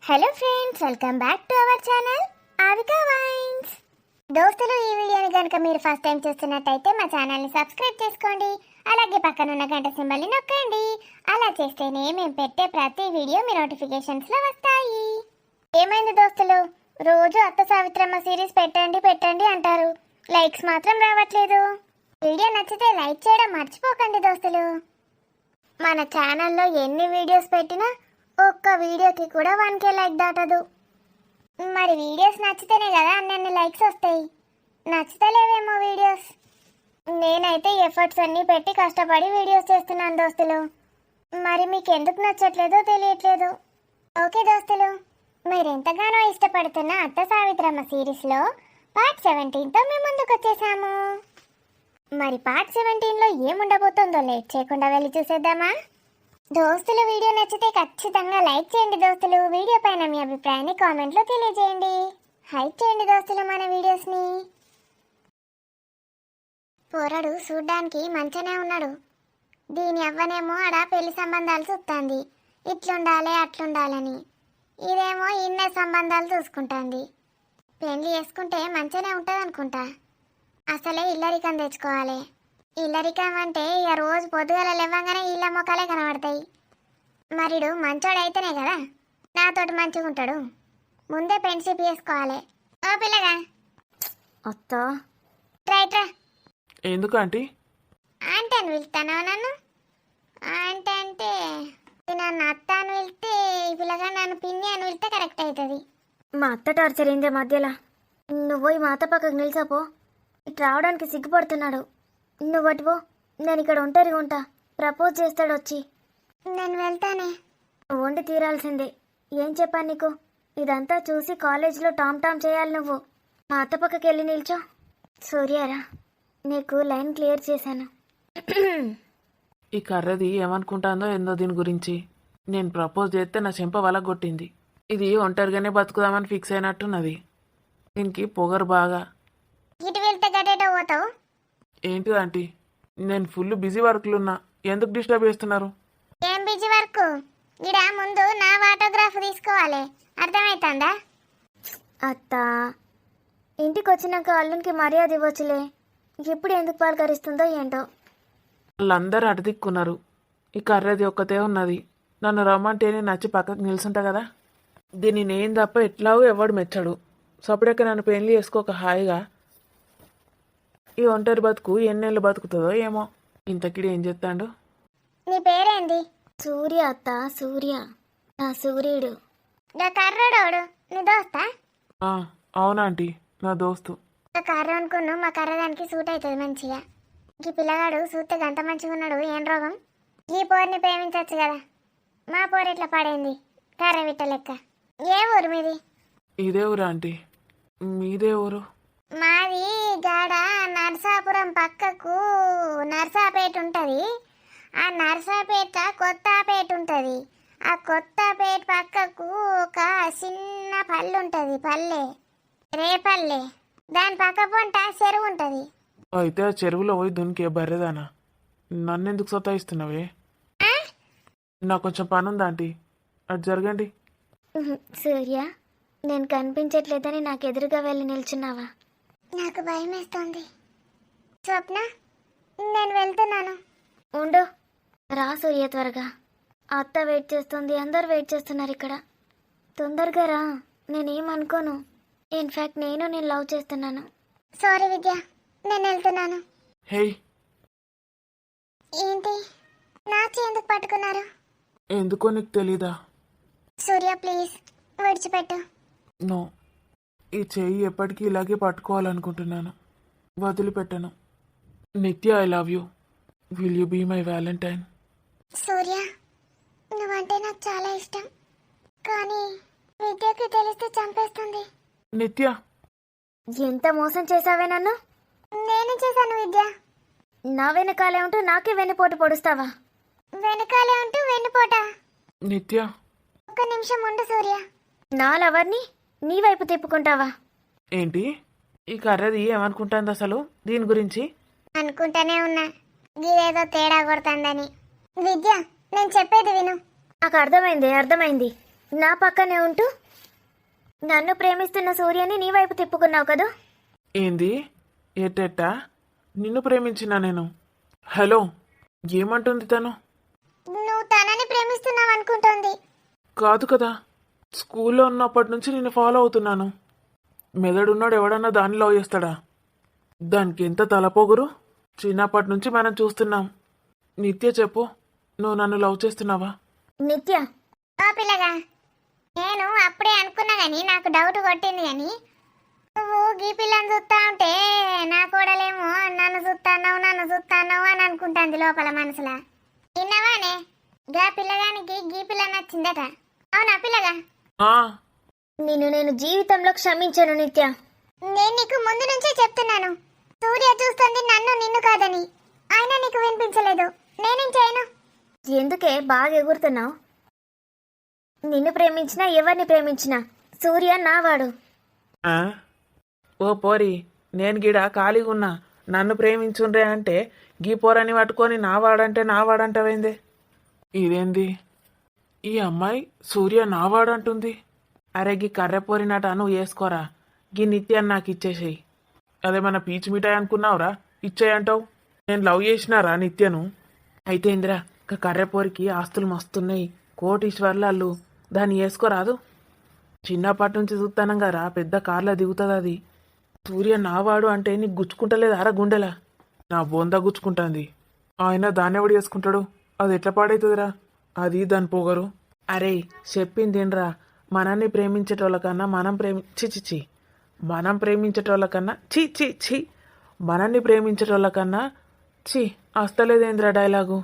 Hello friends, welcome back to our channel Avika wines. దోస్తులు, ఈ వీడియోని కనుక మీరు ఫస్ట్ టైం చూస్తున్నట్టయితే మా ఛానల్ని సబ్స్క్రైబ్ చేసుకోండి. అలాగే పక్కన ఉన్న గంట సింబల్ని నొక్కండి. అలా చేస్తేనే మేము పెట్టే ప్రతి వీడియో మీ నోటిఫికేషన్స్లో వస్తాయి. ఏమైంది దోస్తులు, రోజు అత్త సావిత్రమ్మ సిరీస్ పెట్టండి అంటారు, లైక్స్ మాత్రం రావట్లేదు. వీడియో నచ్చితే లైక్ చేయడం మర్చిపోకండి దోస్తులు. మన ఛానల్లో ఎన్ని వీడియోస్ పెట్టినా ఒక్క వీడియోకి కూడా 1K లైక్ దాటదు. మరి వీడియోస్ నచ్చితేనే కదా అన్ని లైక్స్ వస్తాయి. నచ్చుతలేవేమో వీడియోస్. నేనైతే ఎఫర్ట్స్ అన్నీ పెట్టి కష్టపడి వీడియోస్ చేస్తున్నాను దోస్తులు. మరి మీకు ఎందుకు నచ్చట్లేదో తెలియట్లేదు. ఓకే దోస్తులు, మీరు ఎంతగానో ఇష్టపడుతున్న అత్త సావిత్రమ్మ సిరీస్లో పార్ట్ 17తో మేము ముందుకు వచ్చేసాము. మరి పార్ట్ 17లో ఏముండబోతుందో లేట్ చేయకుండా వెళ్ళి చూసేద్దామా? దోస్తులు, వీడియో నచ్చితే ఖచ్చితంగా లైక్ చేయండి దోస్తులు. వీడియో పైన మీ అభిప్రాయాన్ని కామెంట్లో తెలియజేయండి. హైప్ చేయండి దోస్తులు మన వీడియోస్ని. పోరడు చూడ్డానికి మంచిగానే ఉన్నాడు. దీని అవ్వనేమో ఆడ పెళ్లి సంబంధాలు చూస్తుంది, ఇట్లుండాలి అట్లుండాలని. ఇదేమో ఇన్న సంబంధాలు చూసుకుంటుంది. పెళ్లి చేసుకుంటే మంచిగానే ఉంటుంది అనుకుంటా. అసలే ఇల్లరికం తెచ్చుకోవాలి. ఇల్లరికం అంటే ఇక రోజు పొద్దుగల లేవగానే ఇళ్ళ మొక్కలే కనబడతాయి. మరిడు మంచోడైతేనే కదా నాతోటి మంచిగా ఉంటాడు. ముందే ఫ్రెండ్షిప్ చేసుకోవాలి. ఓ పిల్లగా అత్త, రైట్రా. ఎందుకు ఆంటీ? అంటే అని పిలుస్తాను నన్ను? అంటే నన్ను అత్త అని పిలిస్తే, ఈ పిల్లగా నన్ను పిన్ని అని పిలిస్తే కరెక్ట్ అవుతుంది. మా అత్త టార్చర్ ఏందే మధ్యలో. నువ్వు పోయి మా అత్త పక్కకు నిలిచాపో. ఇటు రావడానికి సిగ్గుపడుతున్నాడు. నువ్వు అటువో, నేను ఇక్కడ ఒంటరిగా ఉంటా. ప్రపోజ్ చేస్తాడు వచ్చి. నేను వెళ్తానే. వండి తీరాల్సిందే. ఏం చెప్పాను నీకు? ఇదంతా చూసి కాలేజీలో టామ్ చేయాలి నువ్వు. మా అత్త పక్కకి వెళ్ళి నిల్చో. సూర్యారా, నీకు లైన్ క్లియర్ చేశాను. ఈ కర్రది ఏమనుకుంటాందో ఏందో దీని గురించి. నేను ప్రపోజ్ చేస్తే నా చెంప వలగొట్టింది. ఇది ఒంటరిగానే బతుకుదామని ఫిక్స్ అయినట్టున్నది. దీనికి పొగరు బాగా. ఇటు వెళ్తే గడేటో పోతావు. ఏంటి ఆంటీ, నేను ఫుల్ బిజీ వర్క్లు ఉన్నా, ఎందుకు డిస్టర్బ్ చేస్తున్నారు? ఏం బిజీ వర్క్? ఇడ ముందు నా ఆటోగ్రాఫ్ తీసుకోవాలి, అర్థమవుతుందా? అత్త, ఇంటికి వచ్చినాక అల్లునికి మర్యాద ఇవ్వచ్చులే. ఎప్పుడు ఎందుకు పలకరిస్తుందో ఏంటో. వాళ్ళందరూ అటదిక్కున్నారు. ఈ కర్రది ఒక్కతే ఉన్నది. నన్ను రమ్మంటేనే నచ్చి పక్కకు నిల్చుంటా కదా. దీన్ని నేను తప్ప ఎట్లాగో ఎవడు మెచ్చడు. సపడక నన్ను పెళ్లి చేసుకోక హాయిగా. ఈ ఒంటరి బతుకు ఎన్నేళ్ళు బతుకుతుందో ఏమో. ఇంతకిడి ఏం చెప్తాడు? నీ పేరేంది? సూర్య అత్త, సూర్య. నా సూర్యుడు. గా కర్రోడోడు నీ దోస్తా? అవునా ఆంటీ, నా దోస్తు. గా కర్ర అనుకున్నావు, మా కర్ర దానికి సూట్ అవుతుంది మంచిగా. ఈ పిల్లగాడు చూస్తే గంత మంచిగా ఉన్నాడు, ఏం రోగం? ఈ పోరిని ప్రేమించవచ్చు కదా. మా పోరు ఇట్లా పడేంది కర్ర విట్ట లెక్క. ఏ ఊరు మీది? ఇదే ఊరు ఆంటీ. మీదే ఊరు? మాది గాడ నర్సాపురం పక్కకు నర్సాపేట ఉంటుంది. ఆ నర్సాపేట కొత్తపేట ఉంటుంది. ఆ కొత్తపేట పక్కకు ఒక చిన్న పల్లె ఉంటుంది, పల్లె రేపల్లె. దాని పక్క పొంట చెరువు ఉంటుంది. అయితే ఆ చెరువులో పోయి దునికే బర్రెదానా. నన్నెందుకు సతాయిస్తున్నావే? నాకు కొంచెం పని ఉందా ఆంటీ, అటు జరగండి. సూర్య, నేను కనిపించట్లేదని నాకు ఎదురుగా వెళ్ళి నిల్చున్నావా? నాకు భయం వేస్తుంది. స్వప్న, నేను వెళ్తున్నాను. ఉండు, రా సూర్య త్వరగా. అత్త వెయిట్ చేస్తుంది, అందరు వెయిట్ చేస్తున్నారు ఇక్కడ. తొందరగా రా, నేనేమనుకోను. ఇన్ఫ్యాక్ట్ నేను లవ్ చేస్తున్నాను. సారీ విద్య, నేను వెళ్తున్నాను. హే, ఏంటి నాచి ఎందుకు పట్టుకున్నారు? ఎందుకో నీకు తెలీదా? సూర్య ప్లీజ్ విడిచిపెట్టు. నో, ఈ చెయ్యి ఎప్పటికీ ఇలాగే పట్టుకోవాలనుకుంటున్నాను. వదిలిపెట్టను. Nithya, I love you. Will you be my valentine? Surya, నువ్వంటే నాకు చాలా ఇష్టం, కానీ విద్యకి తెలిస్తే చంపేస్తుంది. నిత్య, ఎంత మోసం చేసావే నన్ను. నేను చేశాను విద్య. నా వెనకాలే ఉంటూ నాకే వెన్నుపోటు పొడుస్తావా? వెనకాలే ఉంటూ వెన్నుపోట. నిత్య, ఒక్క నిమిషం ఉండు సూర్య. నా లవర్ని నీ వైపు తిప్పుకుంటావా? ఏంటి ఈ కర్రది ఏమనుకుంటుంది అసలు దీని గురించి? అనుకుంటానే ఉన్నా, ఇదేదో తేడా కొడుతుందని. విద్య, నేను చెప్పేది విను. నాకు అర్థమైంది. నా పక్కనే ఉంటూ నన్ను ప్రేమిస్తున్న సూర్యని నీ వైపు తిప్పుకున్నావు కదూ. ఏంది ఏటెట్టా నిన్ను ప్రేమించినా నేను? హలో, ఏమంటుంది తను? నువ్వు తనని ప్రేమిస్తున్నావు అనుకుంటోంది. కాదు కదా, స్కూల్లో ఉన్నప్పటి నుంచి నేను ఫాలో అవుతున్నాను. మెదడున్నాడు ఎవడన్నా దాన్ని లవ్ చేస్తాడా? దానికి ఎంత తలపోగురు. చిన్నప్పటి నుంచి మనం చూస్తున్నాం. నిత్య చెప్పు, నువ్వు నన్ను లవ్ చేస్తున్నావా? నిత్య, ఓ పిల్లగా, నేను అప్పుడే అనుకున్నా గాని నాకు డౌట్ కొట్టింది గాని నువ్వు గీ పిల్లని చూస్తా ఉంటే నా కూడలేమో నన్ను చూస్తాన్నావు అని అనుకుంటాంది లోపల మనసులా. విన్నవానే, గా పిల్లగానికి గీ పిల్ల నచ్చిందట. అవునా పిల్లగా? ఆ, నేను జీవితంలో క్షమించను నిత్య. నేను నీకు ముందు నుంచే చెప్తున్నాను, సూర్య చూస్తుంది నన్ను నిన్ను కాదని. అయినా నీకు వినిపించలేదు. నేనేం చేయను? ఎందుకే బాగా ఎగురుతున్నావు? నిన్ను ప్రేమించినా ఎవరిని ప్రేమించినా సూర్య నావాడు. ఆ? ఓ పోరి, నేను గిడ ఖాళీగా ఉన్నా, నన్ను ప్రేమించుండ్రే అంటే గీ పోరని పట్టుకొని నా వాడంటావేందే? ఇదేంది ఈ అమ్మాయి సూర్య నా వాడంటుంది? అరే గీ కర్రెపోరినట నువ్వు వేసుకోరా, గీ నిత్యాన్ని నాకు ఇచ్చేసేయి. అదేమన్నా పీచు మిఠాయి అనుకున్నావురా ఇచ్చేయంటావు? నేను లవ్ చేసినారా నిత్యను? అయితే ఇందిరా కర్రెపోరికి ఆస్తులు మస్తున్నాయి, కోటీశ్వర్లు, దాన్ని వేసుకోరాదు? చిన్నప్పటి నుంచి చూస్తానం కదరా, పెద్ద కార్లో దిగుతుంది అది. సూర్య నావాడు అంటే నీకు గుచ్చుకుంటలేదు అరా గుండెలా? నా బొంద గుచ్చుకుంటుంది. ఆయన దాన్ని ఎవడు చేసుకుంటాడు? అది ఎట్లా పాడవుతుందిరా? అది దాని పొగరు. అరే చెప్పింది తినరా, మనల్ని ప్రేమించేటోళ్ళకన్నా మనం ప్రేమించేటోళ్ళకన్నా మనల్ని ప్రేమించేటోళ్ళకన్నా అస్తలేదేంద్రా డైలాగు.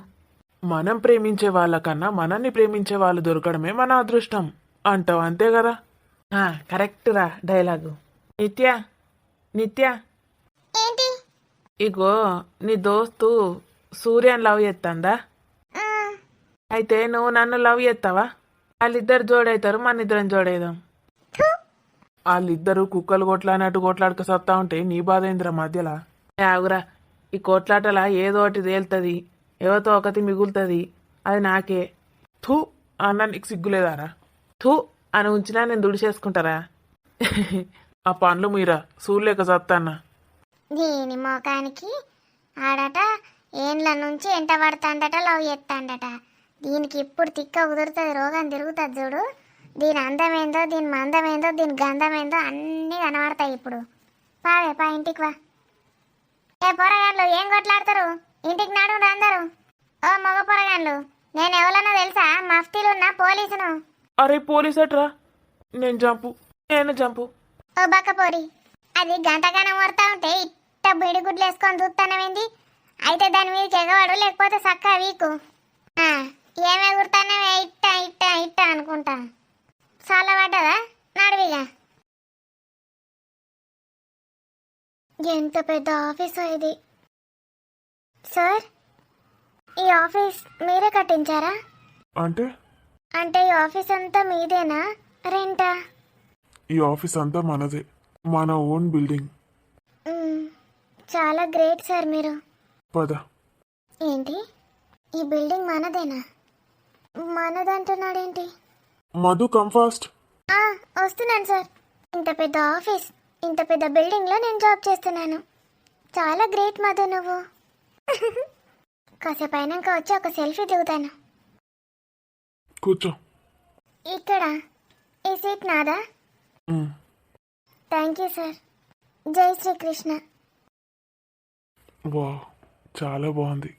మనం ప్రేమించే వాళ్ళకన్నా మనల్ని ప్రేమించే వాళ్ళు దొరకడమే మన అదృష్టం అంటావు, అంతే కదా? కరెక్ట్ రా డైలాగు. నిత్య ఏంటి? ఇగో నీ దోస్తు సూర్యని లవ్ చేస్తాందా? ఆ, అయితే నువ్వు నన్ను లవ్ చేస్తావా? వాళ్ళిద్దరు జోడవుతారు, మన ఇద్దరం జోడేద్దాం. థు, వాళ్ళిద్దరు కుక్కలు కొట్లాడినట్టు కొట్లాడక సత్తా ఉంటే నీ బాధ ఏంద్రా మధ్యలా? ఆగురా, ఈ కొట్లాటలా ఏదో ఒకటి తేలుతుంది, ఎవరితో ఒకటి మిగులుతుంది, అది నాకే. థూ అన్న నీకు సిగ్గులేదారా? థూ అని ఉంచినా నేను దుడిచేసుకుంటారా? ఆ పండ్లు మీరా సూర్యలేక సత్తాన్న. దీని మోకానికి ఆడట ఏండ్ల నుంచి ఎంట పడతాండట, లవ్ చేస్తాండట. దీనికి ఇప్పుడు తిక్క కుదురుతుంది, రోగం తిరుగుతుంది చూడు. దీని అందమేందో, దీని మందమేందో, దీని గంధమేందో అన్నీ కనబడతాయి ఇప్పుడు. పా ఇంటికి వా. ఏ పొరగాన్లు ఏం కొట్లాడతారు? ఇంటికి నడుము అందరు. ఓ మగ పొరగాన్లు, నేను ఎవరన్నా తెలుసా? మఫ్తీలున్న పోలీసును. అరే పోలీస్ అట్రా, నేను జంపు. ఓ బక్కపోరి, అది గంటగానం వడతా ఉంటే ఇట్ట బిడిగుడ్లు వేసుకొని చూస్తానవేంది? అయితే దాని మీదకి ఎగవాడు, లేకపోతే సక్క వీకు. ఏమే గుర్తానవే ఇట్ట అనుకుంటా. చాలా పడ్డదా? నడువిగా. ఎంత పెద్ద ఆఫీసు ఇది. సార్, ఈ ఆఫీస్ మీరే కట్టించారా? అంటే ఈ ఆఫీస్ అంతా మీదేనా, రెంటా? ఈ ఆఫీస్ అంతా మనదే, మన ఓన్ బిల్డింగ్. మ్మ్. చాలా గ్రేట్ సార్ మీరు. పద. ఏంటి, ఈ బిల్డింగ్ మనదేనా? మనదంటున్నాడేంటి? Madhu come fast. వస్తున్నాను సార్. ఇంత పెద్ద ఆఫీస్, ఇంత పెద్ద బిల్డింగ్లో నేను జాబ్ చేస్తున్నాను. చాలా గ్రేట్ మధు నువ్వు. కాసేపు అయినాక వచ్చి ఒక సెల్ఫీ దిగుతాను. కూర్చో. ఇక్కడ ఈ సీట్ నాదా? మ్, థ్యాంక్ యూ సార్. జై శ్రీకృష్ణ. వావ్, చాలా బాగుంది.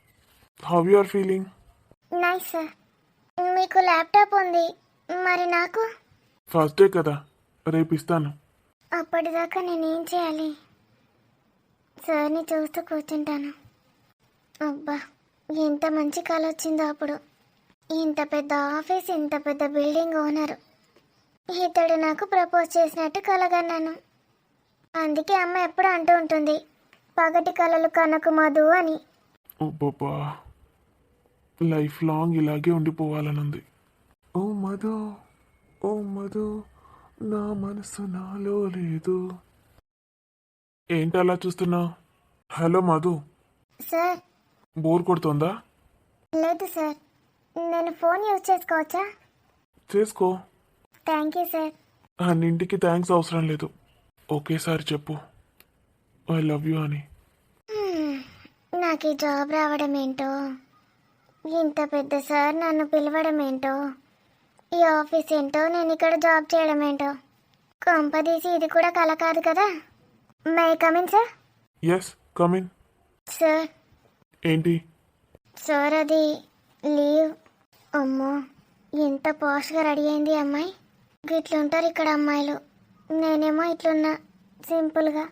How you are feeling? Nice sir. మీకు ల్యాప్టాప్ ఉంది, మరి నాకు? ఫస్ట్ డే కదా, రేపు ఇస్తాను. అప్పటిదాకా నేనేం చేయాలి? సార్ని చూస్తూ కూర్చుంటాను. అబ్బా, ఎంత మంచి కళ వచ్చిందో అప్పుడు. ఇంత పెద్ద ఆఫీస్, ఇంత పెద్ద బిల్డింగ్ ఓనరు. ఇతడు నాకు ప్రపోజ్ చేసినట్టు కలగన్నాను. అందుకే అమ్మ ఎప్పుడు అంటూ ఉంటుంది, పగటి కలలు కనకు మధు అని. ఓబ్బా, లైఫ్ లాంగ్ ఇలాగే ఉండిపోవాలనుంది. ఓ మధు, ఓ మధు, నా మనసు నాలో లేదు. ఏంటి అలా చూస్తున్నావు? Hello Madhu, sir. బోర్ కొడుతోందా? లేదు సార్. నేను ఫోన్ యూజ్ చేసుకోవచ్చా? చేసుకో, థ్యాంక్ యూ సార్. అన్నింటికి థ్యాంక్స్ అవసరం లేదు. ఒకేసారి చెప్పు ఐ లవ్ యూ అని. నాకు ఈ జాబ్ రావడం ఏంటో, ఇంత పెద్ద సార్ నన్ను పిలవడం ఏంటో, ఈ ఆఫీస్ ఏంటో, నేను ఇక్కడ జాబ్ చేయడం ఏంటో, కొంపదీసి ఇది కూడా కల కాదు కదా. May come in sir? Yes come in. Sir ఏంటి? సార్ అది లీవ్. అమ్మో ఎంత పాష్గా రెడీ అయింది ఈ అమ్మాయి. ఇట్లుంటారు ఇక్కడ అమ్మాయిలు, నేనేమో ఇట్లున్నా సింపుల్గా.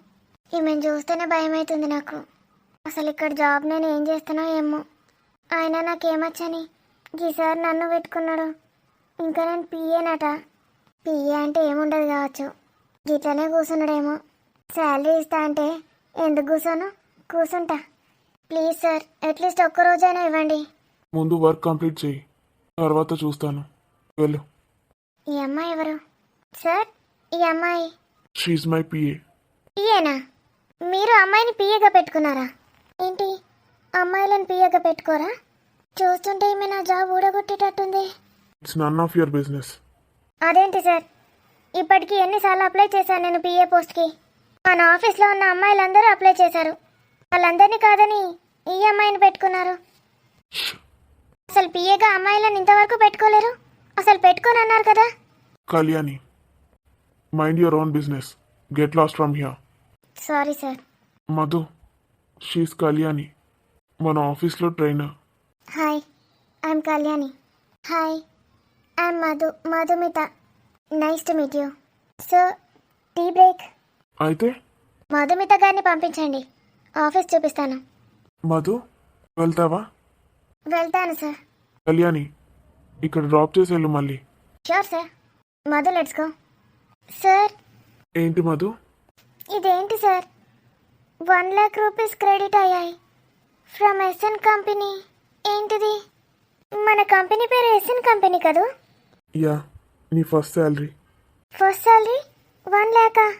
ఈమెను చూస్తేనే భయం అవుతుంది నాకు. అసలు ఇక్కడ జాబ్ నేను ఏం చేస్తానో ఏమో. ఆయన నాకేమొచ్చని ఈసారి నన్ను పెట్టుకున్నాడు. ఇంకా నేను పిఏనట. పిఏ అంటే ఏముండదు కావచ్చు, ఇట్లనే కూర్చున్నాడేమో. శాలరీ ఇస్తా అంటే ఎందుకు కూర్చుంటా. ప్లీజ్ సార్ అట్లీస్ట్ ఒక్కరోజైనా ఇవ్వండి. ముందు వర్క్ కంప్లీట్ చేయి, తర్వాత చూస్తాను. వెళ్ళు. ఈ అమ్మాయి ఎవరు సార్? ఈ అమ్మాయి షీఈ్ మై పిఏ. పిఏనా? మీరు అమ్మాయిని పిఏగా పెట్టుకున్నారా ఏంటి? అమ్మాయిలను పిఏగా పెట్టుకోరా? చూస్తుంటే ఈమె నా జాబ్ ఊడగొట్టేటట్టుంది. It's none of your business. అదేంటి సార్, ఇప్పటికీ ఎన్నిసార్లు అప్లై చేశాను నేను పిఏ పోస్ట్కి. మన ఆఫీస్లో ఉన్న అమ్మాయిలందరూ అప్లై చేశారు. వాళ్ళందరినీ కాదని ఈ అమ్మాయిని పెట్టుకున్నారు. అసలు పిఏగా అమ్మాయిలను ఇంతవరకు పెట్టుకోలేరు. అసలు పెట్టుకొని అన్నారు కదా. Kalyani, mind your own business. Get lost from here. Sorry sir. Madhu, she's Kalyani, మన ఆఫీస్లో trainer. Hi, I'm Kalyani. Hi, I'm Madhumita. Nice to meet you. So tea break. అయితే మధుమిత గారిని పంపించండి, ఆఫీస్ చూపిస్తాను. మధు వెళ్తావా? వెళ్తాను సార్. కళ్యాణి, ఇక్కడ డ్రాప్ చేసి వెళ్ళు మళ్ళీ. Sure sir. Madhu let's go. Sir ఏంటి మధు? ఇదేంటి సార్, 1,00,000 రూపీస్ క్రెడిట్ అయ్యాయి ఫ్రమ్ ఎస్ఎన్ కంపెనీ. ఏంటిది? మన కంపెనీ పేరు ఎస్ఎన్ కంపెనీ కదూ? యా, నీ ఫస్ట్ శాలరీ. First salary 1,00,000.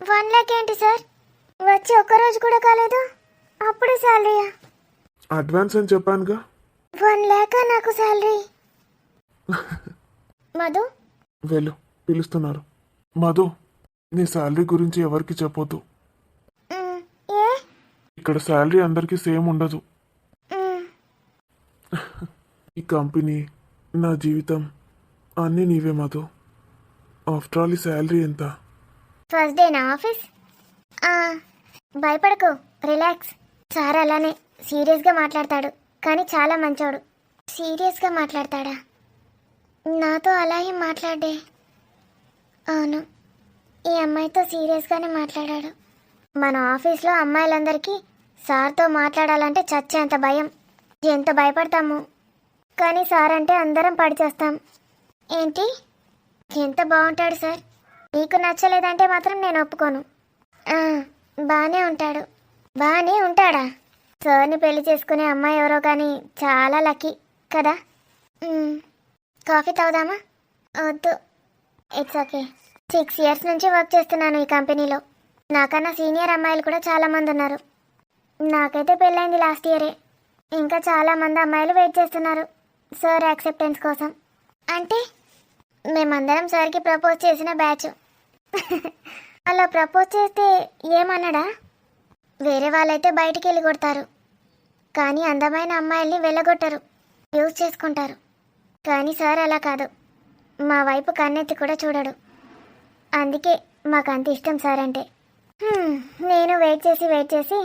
1,00,000 ఏంటి సార్? వచ్చి ఒక్కరోజు కూడా కాలేదు, అప్పుడు శాలరీయా? అడ్వాన్స్ అని చెప్పానుగా. 1,00,000 నాకు శాలరీ. మధు వెళ్ళు, పిలుస్తున్నారు. మధు, నీ శాలరీ గురించి ఎవరికి చెప్పొద్దు. మ్, ఏ ఇక్కడ శాలరీ అందరికీ సేమ్ ఉండదు. మ్, ఈ కంపెనీ, నా జీవితం అన్నీ నీవే మధు. ఆఫ్టర్ ఆల్ ఈ శాలరీ ఎంత? ఫస్ట్ డేనా ఆఫీస్? ఆ, భయపడకు, రిలాక్స్. సార్ అలానే సీరియస్గా మాట్లాడతాడు, కానీ చాలా మంచోడు. సీరియస్గా మాట్లాడతాడా? నాతో అలా ఏం మాట్లాడే. అవును, ఈ అమ్మాయితో సీరియస్గానే మాట్లాడాడు. మన ఆఫీస్లో అమ్మాయిలందరికీ సార్తో మాట్లాడాలంటే చచ్చేంత భయం. ఎంత భయపడతాము, కానీ సార్ అంటే అందరం పడిచేస్తాం. ఏంటి, ఎంత బాగుంటాడు సార్. నీకు నచ్చలేదంటే మాత్రం నేను ఒప్పుకోను. బాగానే ఉంటాడు. బాగానే ఉంటాడా? సార్ని పెళ్లి చేసుకునే అమ్మాయి ఎవరో కానీ చాలా లక్కీ కదా. కాఫీ తాగుదామా? వద్దు, ఇట్స్ ఓకే. 6 years నుంచి వర్క్ చేస్తున్నాను ఈ కంపెనీలో. నాకన్నా సీనియర్ అమ్మాయిలు కూడా చాలామంది ఉన్నారు. నాకైతే పెళ్ళైంది లాస్ట్ ఇయరే. ఇంకా చాలామంది అమ్మాయిలు వెయిట్ చేస్తున్నారు సార్ యాక్సెప్టెన్స్ కోసం. అంటే మేమందరం సార్కి ప్రపోజ్ చేసిన బ్యాచ్. అలా ప్రపోజ్ చేస్తే ఏమన్నాడా? వేరే వాళ్ళైతే బయటికి వెళ్ళి కొడతారు, కానీ అందమైన అమ్మాయిల్ని వెళ్ళగొట్టరు, యూజ్ చేసుకుంటారు. కానీ సార్ అలా కాదు, మా వైపు కన్నెత్తి కూడా చూడడు. అందుకే మాకు అంత ఇష్టం సార్ అంటే. నేను వెయిట్ చేసి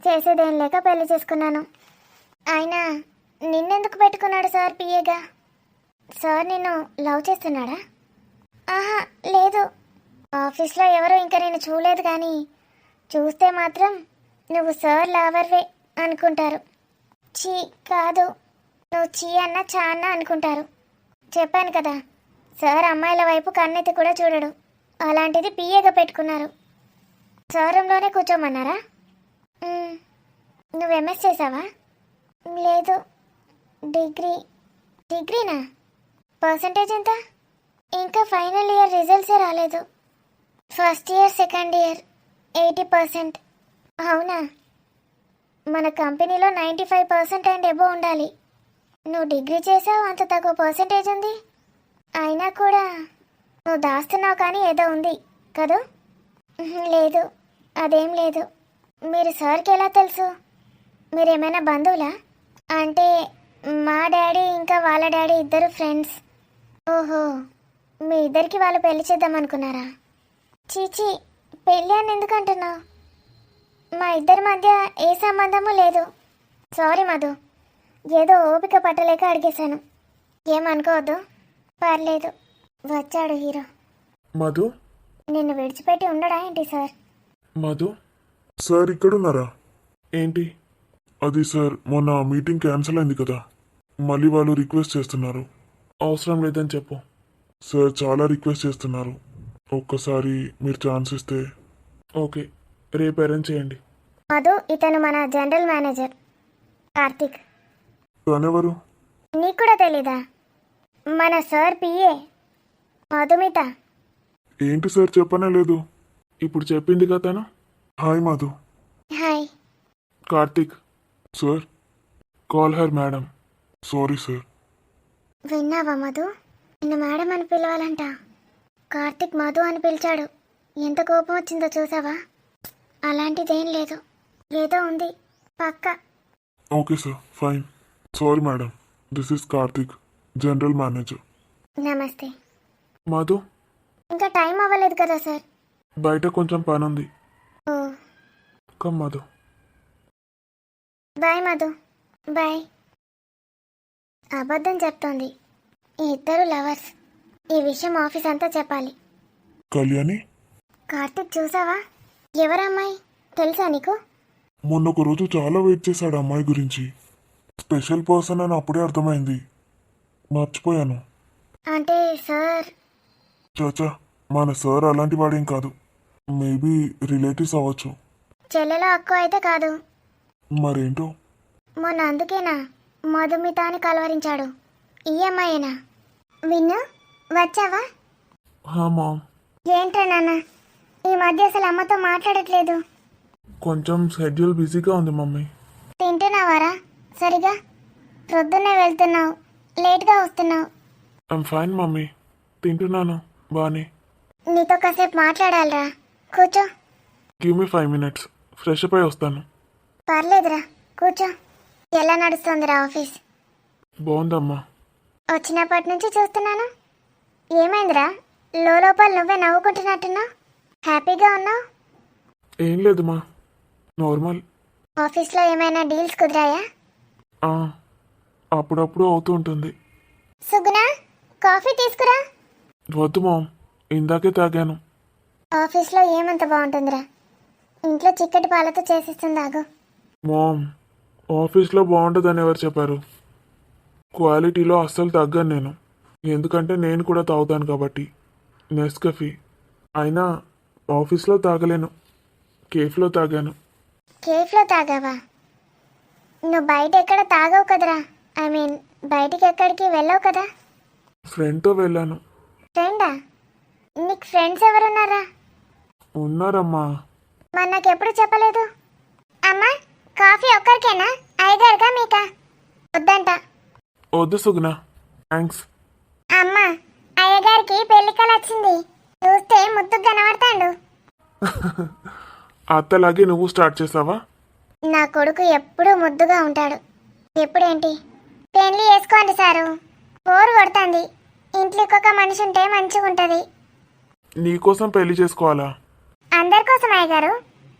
చేసేదేం లేక పెళ్లి చేసుకున్నాను. అయినా నిన్నెందుకు పెట్టుకున్నాడు సార్ పిఏగా? సార్ నిన్ను లవ్ చేస్తున్నాడా? ఆహా లేదు, ఆఫీస్లో ఎవరో ఇంకా నేను చూడలేదు, కానీ చూస్తే మాత్రం నువ్వు సార్ లవర్వే అనుకుంటారు. చీ కాదు, నువ్వు చీ అన్న చా అన్న అనుకుంటారు. చెప్పాను కదా, సార్ అమ్మాయిల వైపు కన్నెత్తి కూడా చూడడు. అలాంటిది పిఏగా పెట్టుకున్నారు. సార్ రూమ్లోనే కూర్చోమన్నారా? నువ్వు ఎంఎస్ చేసావా? లేదు, డిగ్రీనా? పర్సంటేజ్ ఎంత? ఇంకా ఫైనల్ ఇయర్ రిజల్ట్సే రాలేదు. First year second year 80%. అవునా? మన కంపెనీలో 95% అండ్ ఎబో ఉండాలి. నువ్వు డిగ్రీ చేసావు, అంత తక్కువ పర్సంటేజ్ ఉంది. అయినా కూడా నువ్వు దాస్తున్నావు కానీ ఏదో ఉంది కదూ? లేదు, అదేం లేదు. మీరు సార్కి ఎలా తెలుసు? మీరేమైనా బంధువులా? అంటే మా డాడీ ఇంకా వాళ్ళ డాడీ ఇద్దరు ఫ్రెండ్స్. ఓహో, మీ ఇద్దరికి వాళ్ళు పెళ్లి చేద్దాం అనుకున్నారా? చీచీ, పెళ్ళి అని ఎందుకు అంటున్నావు? మా ఇద్దరి మధ్య ఏ సంబంధము లేదు. సారీ మధు, ఏదో ఓపిక పట్టలేక అడిగేశాను. ఏమనుకోవద్దు. పర్లేదు. వచ్చాడు హీరో. మధు, నిన్ను విడిచిపెట్టి ఉండడా ఏంటి సార్? మధు సార్ ఇక్కడున్నారా? ఏంటి? అది సార్, మొన్న మీటింగ్ క్యాన్సిల్ అయింది కదా, మళ్ళీ వాళ్ళు రిక్వెస్ట్ చేస్తున్నారు. అవసరం లేదని చెప్పు. సార్ చాలా రిక్వెస్ట్ చేస్తున్నారు. ఒక్కసారి మీరు ఛాన్స్ ఇస్తే. ఓకే, రేపు అరేంజ్ చేయండి. మధు, ఇతను మన జనరల్ మేనేజర్ కార్తిక్. తనెవరు? నీకు కూడా తెలీదా? మన సార్ పిఏ మధుమిత. ఏంటి సార్, చెప్పనే లేదు. ఇప్పుడు చెప్పింది కదా తను. Hi Madhu. Hi. Karthik. Sir, call her madam. Sorry sir. విన్నావా మధు? నిన్ను మేడం అని పిలవాలంట. కార్తిక్ మధు అని పిలిచాడు. ఎంత కోపం వచ్చిందో చూసావా? అలాంటిదేం లేదు, ఏదో ఉంది పక్క. Okay sir, fine. Sorry madam, this is Karthik, general manager. నమస్తే. మధు, ఇంకా టైం అవ్వలేదు కదా సార్? బయట కొంచెం పని ఉంది. ఓ, come Madhu. Bye Madhu. Bye. అబద్ధం చెప్తోంది. ఈ ఇద్దరు లవర్స్. ఈ విషయం ఆఫీస్ అంతా చెప్పాలి. కళ్యాణి, కార్తిక్ చూసావా? ఎవరమ్మాయి తెలుసా నీకు? మొన్న ఒక రోజు చాలా వెయిట్ చేశాడు అమ్మాయి గురించి. స్పెషల్ పర్సన్ అని అప్పుడే అర్థమైంది. మర్చిపోయాను. అంటే సార్? చాచా, మన సార్ అలాంటి వాడేం కాదు. మేబీ రిలేటివ్స్ అవ్వచ్చు. చెల్లెలో అక్కు అయితే కాదు. మరేంటో. మొన్న అందుకేనా మధుమిత అని కలవరించాడు. ఈ అమ్మాయేనా? విన్ను, వచ్చావా? హా మామ్. ఏంట్రా నాన్న, ఈ మధ్య అసలు అమ్మతో మాట్లాడట్లేదు. కొంచెం షెడ్యూల్ బిజీగా ఉంది మమ్మీ. తింటున్నావారా సరిగా? ప్రొద్దున్నే వెళ్తున్నావు, లేట్గా వస్తున్నావు. ఐమ్ ఫైన్ మమ్మీ, తింటున్నాను బానే. నీతో కాసేపు మాట్లాడాలిరా, కూర్చో. Give me 5 minutes, fresh up అయి వస్తాను. పర్లేదురా, కూర్చో. ఎలా నడుస్తుందిరా ఆఫీస్? బాగుందమ్మా. వచ్చినప్పటి నుంచి చూస్తున్నాను. ఏమైందిరా, లోపల నువ్వే నవ్వుకుంటున్నట్టున్నావు? హ్యాపీగా ఉన్నావు? ఏం లేదుమా, నార్మల్. ఆఫీస్లో ఏమైనా డీల్స్ కుదిరాయా? ఆ, అప్పుడప్పుడు అవుతూ ఉంటుంది. సుగుణ, కాఫీ తీసుకురా. వద్దు మామ్, ఇందాకే తాగాను. ఆఫీస్లో ఏమంత బాగుంటుందిరా, ఇంట్లో చిక్కటి పాలతో చేసిస్తుంది. ఆగు. మామ్, ఆఫీస్లో బాగుంటుందని ఎవరు చెప్పారు? క్వాలిటీలో అస్సలు తగ్గాను నేను, ఎందుకంటే నేను కూడా తాగుతాను కాబట్టి. నెస్కఫీ అయినా ఆఫీస్లో తాగలేను, కేఫ్లో తాగాను. కేఫ్లో తాగావా? నువ్వు బయట ఎక్కడ తాగవు కదరా. ఐ మీన్ బయటికి ఎక్కడికి వెళ్ళవు కదా. ఫ్రెండ్తో వెళ్ళాను. ఫ్రెండా? నీకు ఫ్రెండ్స్ ఎవరున్నారా? ఉన్నారమ్మా. మరి నాకెప్పుడు చెప్పలేదు? అమ్మా, కాఫీ ఒక్కరికేనా, ఐదారుగా మీకా? వద్దంట. వద్దు సుగుణ, థ్యాంక్స్. అమ్మా, అయ్యగారికి పెళ్లి కళ వచ్చింది, చూస్తే ముద్దుగా కనబడతాడు. అత్తలాగే నువ్వు స్టార్ట్ చేసావా? నా కొడుకు ఎప్పుడూ ముద్దుగా ఉంటాడు. ఎప్పుడేంటి? పెళ్లి చేసుకోండి సారు, బోరు కొడుతుంది. ఇంట్లోకి ఒక మనిషి ఉంటే మంచిగా ఉంటుంది. నీకోసం పెళ్లి చేసుకోవాలా? అందరి కోసం అయ్యగారు,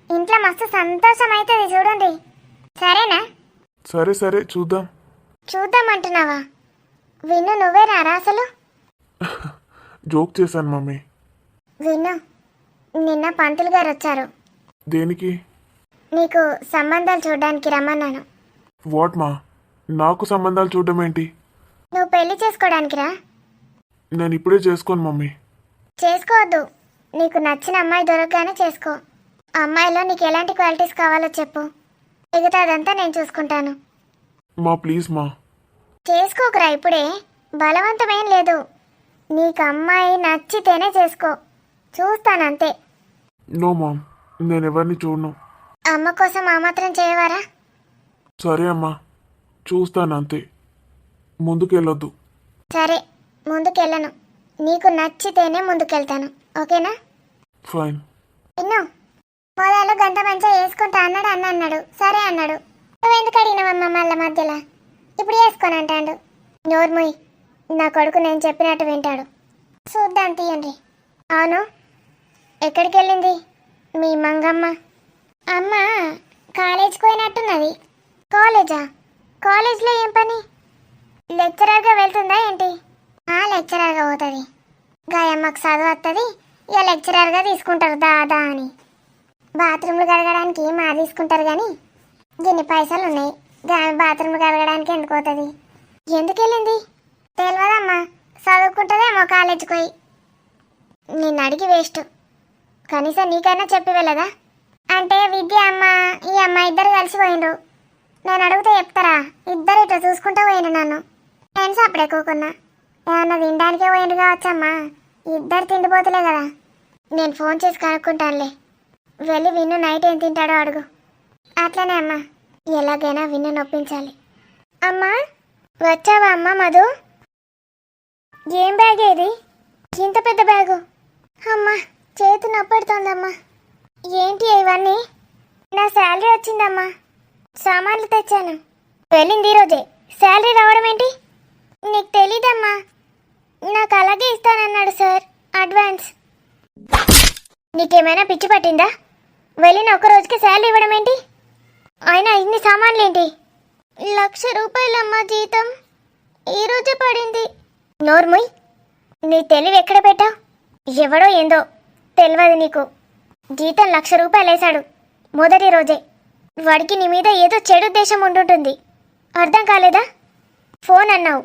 ఇంట్లో మస్తు సంతోషం అవుతుంది చూడండి. సరేనా? సరే సరే, చూద్దాం. చూద్దామంటున్నావా? విన్ను, నువ్వే రారా అసలు? జోక్ చేశాను మమ్మీ. విన్ను, నిన్న పంతులు గారు వచ్చారు. దేనికి? నీకు సంబంధాలు చూడడానికి రమ్మన్నాను. వాట్ మా, నాకు సంబంధాలు చూడడం ఏంటి? నువ్వు పెళ్లి చేసుకోవడానికి రా. నేను ఇప్పుడే చేసుకోను మమ్మీ. చేసుకోవద్దు, నీకు నచ్చిన అమ్మాయి దొరకగానే చేసుకో. అమ్మాయిలో నీకు ఎలాంటి క్వాలిటీస్ కావాలో చెప్పు, మిగతాదంతా నేను చూసుకుంటాను. మా ప్లీజ్ మా. చేసుకోకురా ఇప్పుడే, బలవంతమేం లేదు. నీకు అమ్మాయి నచ్చితేనే చేసుకో, చూస్తానంతే. నో మామ్, నేను ఎవరిని చూడను. అమ్మ కోసం ఆ మాత్రం చేయవారా? సరే అమ్మా, చూస్తాను అంతే, ముందుకెళ్ళొద్దు. సరే, ముందుకెళ్ళను. నీకు నచ్చితేనే ముందుకెళ్తాను, ఓకేనా? ఫైన్. ఇన్నో మొదలు గంట మంచిగా వేసుకుంటా అన్నాడు, అన్నాడు సరే అన్నాడు. నువ్వు ఎందుకు అడిగినావమ్మ మళ్ళా మధ్యలో? ఇప్పుడు వేసుకొని అంటాడు. నోర్ముయ్, నా కొడుకు నేను చెప్పినట్టు వింటాడు. చూద్దాం తీయండి. అవును, ఎక్కడికి వెళ్ళింది మీ మంగమ్మ? అమ్మ కాలేజ్కి పోయినట్టున్నది. కాలేజా? కాలేజ్లో ఏం పని? లెక్చరర్గా వెళ్తుందా ఏంటి? లెక్చరర్గా పోతుంది. గాయమ్మకు చదువు వస్తుంది, ఇక లెక్చరర్గా తీసుకుంటారు దాదా అని. బాత్రూమ్లు కడగడానికి మా తీసుకుంటారు కానీ దీన్ని పైసలు ఉన్నాయి, దాని బాత్రూమ్లు కడగడానికి ఎందుకు పోతుంది? ఎందుకు వెళ్ళింది తెలియదమ్మా, చదువుకుంటుందేమో కాలేజీకి పోయి. నిన్ను అడిగి వేస్ట్, కనీసం నీకైనా చెప్పి వెళ్ళదా? అంటే విద్య అమ్మ ఈ అమ్మ ఇద్దరు కలిసి పోయిండ్రు. నేను అడిగితే చెప్తారా? ఇద్దరు ఇట్లా చూసుకుంటూ పోయిండు నన్ను. నేను సప్పుడే కూకున్నా. ఏమన్నా తినడానికే పోయిండు కావచ్చమ్మా, ఇద్దరు తిండిపోతులే కదా. నేను ఫోన్ చేసి కనుక్కుంటానులే. వెళ్ళి విన్ను నైట్ ఏం తింటాడో అడుగు. అట్లనే అమ్మా, ఎలాగైనా విన్ను నొప్పించాలి. అమ్మా వచ్చావా అమ్మా? మధు, ఏం బ్యాగ్ ఏది? ఇంత పెద్ద బ్యాగు. అమ్మా చేతి నొప్పెడుతోందమ్మా. ఏంటి ఇవన్నీ? నా శాలరీ వచ్చిందమ్మా, సామాన్లు తెచ్చాను. వెళ్ళింది ఈరోజే. శాలరీ రావడం ఏంటి? నీకు తెలీదమ్మా, నాకు అలాగే ఇస్తానన్నాడు సార్ అడ్వాన్స్. నీకేమైనా పిచ్చి పట్టిందా? వెళ్ళిన ఒక రోజుకి శాలరీ ఇవ్వడం ఏంటి? అయినా ఇన్ని సామాన్లు ఏంటి? 1,00,000 రూపాయలమ్మా జీతం, ఈరోజే పడింది. నోర్ముయ్, నీ తెలివి ఎక్కడ పెట్టావు? ఎవడో ఏందో తెలియదు నీకు. జీతం 1,00,000 రూపాయలు వేశాడు మొదటి రోజే. వాడికి నీ మీద ఏదో చెడు ఉద్దేశం ఉండుంటుంది. అర్థం కాలేదా? ఫోన్ అన్నావు,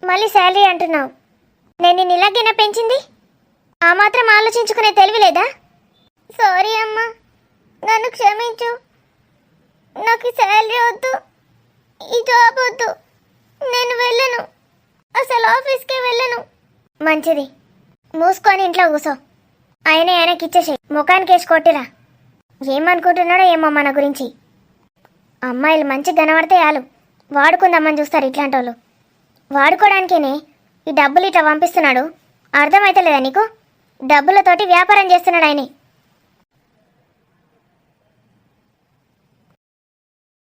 మళ్ళీ శాలరీ అంటున్నావు. నేను నిన్ను ఇలాగైనా పెంచింది? ఆ మాత్రం ఆలోచించుకునే తెలివి లేదా? సారీ అమ్మా, నన్ను క్షమించు. నాకు శాలరీ వద్దు, ఈ జాబ్ వద్దు, నేను వెళ్ళను, అసలు ఆఫీస్కే వెళ్ళను. మంచిది, మూసుకొని ఇంట్లో కూసో. ఆయనకి ఇచ్చేసేయి, ముఖానికి వేసి కొట్టిరా. ఏమనుకుంటున్నాడో ఏమో మన గురించి. అమ్మాయిలు మంచిగా కనబడితే చాలు వాడుకుందామని చూస్తారు ఇట్లాంటి వాళ్ళు. వాడుకోవడానికేనే ఈ డబ్బులు ఇట్లా పంపిస్తున్నాడు. అర్థమైతలేదా నీకు? డబ్బులతోటి వ్యాపారం చేస్తున్నాడు ఆయన.